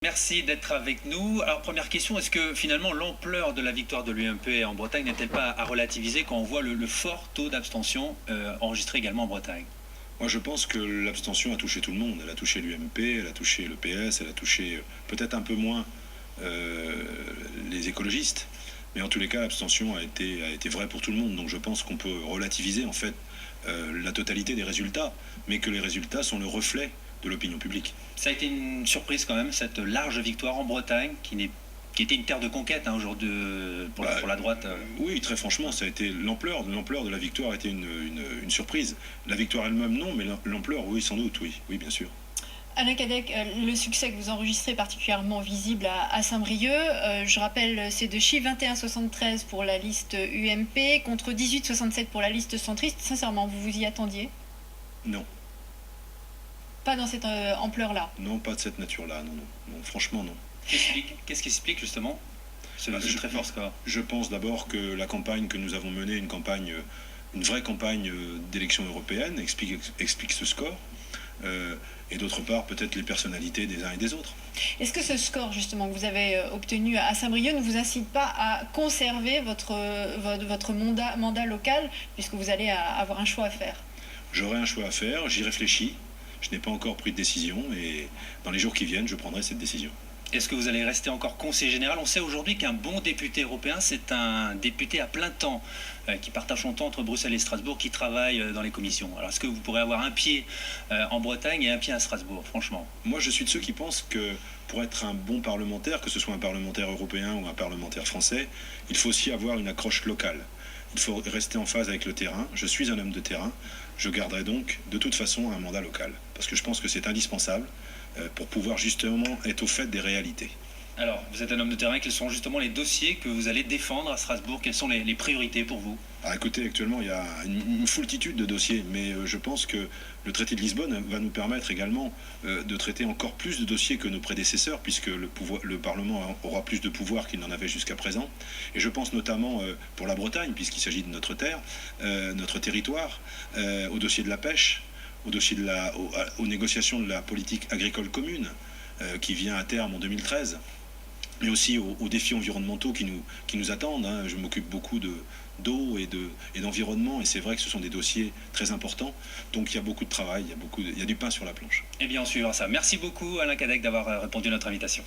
Merci d'être avec nous. Alors première question, est-ce que finalement l'ampleur de la victoire de l'UMP en Bretagne n'est-elle pas à relativiser quand on voit le fort taux d'abstention enregistré également en Bretagne? Moi, je pense que l'abstention a touché tout le monde. Elle a touché l'UMP, elle a touché le PS, elle a touché peut-être un peu moins euh, les écologistes. Mais en tous les cas, l'abstention a été vraie pour tout le monde. Donc je pense qu'on peut relativiser en fait la totalité des résultats, mais que les résultats sont le reflet de l'opinion publique. Ça a été une surprise quand même, cette large victoire en Bretagne qui était une terre de conquête aujourd'hui pour la droite. Oui, très franchement, ça a été l'ampleur de la victoire a été une surprise. La victoire elle-même, non, mais l'ampleur, oui, sans doute, oui, oui, bien sûr. Alain Cadec, le succès que vous enregistrez est particulièrement visible à Saint-Brieuc. Je rappelle ces deux chiffres, 21,73 pour la liste UMP contre 18,67 pour la liste centriste. Sincèrement, vous vous y attendiez? Non, Pas dans cette ampleur-là. non, pas de cette nature-là, non, non, non, franchement, non. Qu'est-ce qui explique justement ce très fort score? Je pense d'abord que la campagne que nous avons menée, une vraie campagne d'élection européenne, explique ce score. Et d'autre part, peut-être les personnalités des uns et des autres. Est-ce que ce score justement que vous avez obtenu à Saint-Brieuc ne vous incite pas à conserver votre mandat local, puisque vous allez avoir un choix à faire? J'aurai un choix à faire, j'y réfléchis. Je n'ai pas encore pris de décision et dans les jours qui viennent, je prendrai cette décision. Est-ce que vous allez rester encore conseiller général? On sait aujourd'hui qu'un bon député européen, c'est un député à plein temps, qui partage son temps entre Bruxelles et Strasbourg, qui travaille dans les commissions. Alors est-ce que vous pourrez avoir un pied en Bretagne et un pied à Strasbourg, franchement? Moi, je suis de ceux qui pensent que pour être un bon parlementaire, que ce soit un parlementaire européen ou un parlementaire français, il faut aussi avoir une accroche locale. Il faut rester en phase avec le terrain. Je suis un homme de terrain. Je garderai donc de toute façon un mandat local. Parce que je pense que c'est indispensable pour pouvoir justement être au fait des réalités. Alors, vous êtes un homme de terrain, quels sont justement les dossiers que vous allez défendre à Strasbourg? Quelles sont les priorités pour vous? Ah, écoutez, actuellement, il y a une foultitude de dossiers, mais je pense que le traité de Lisbonne va nous permettre également de traiter encore plus de dossiers que nos prédécesseurs, puisque le Parlement aura plus de pouvoir qu'il n'en avait jusqu'à présent. Et je pense notamment pour la Bretagne, puisqu'il s'agit de notre terre, notre territoire, au dossier de la pêche, aux négociations de la politique agricole commune, qui vient à terme en 2013, mais aussi aux défis environnementaux qui nous attendent. Hein. Je m'occupe beaucoup d'eau et d'environnement, et c'est vrai que ce sont des dossiers très importants. Donc il y a beaucoup de travail, il y a du pain sur la planche. Eh bien, on suivra ça. Merci beaucoup, Alain Cadec, d'avoir répondu à notre invitation.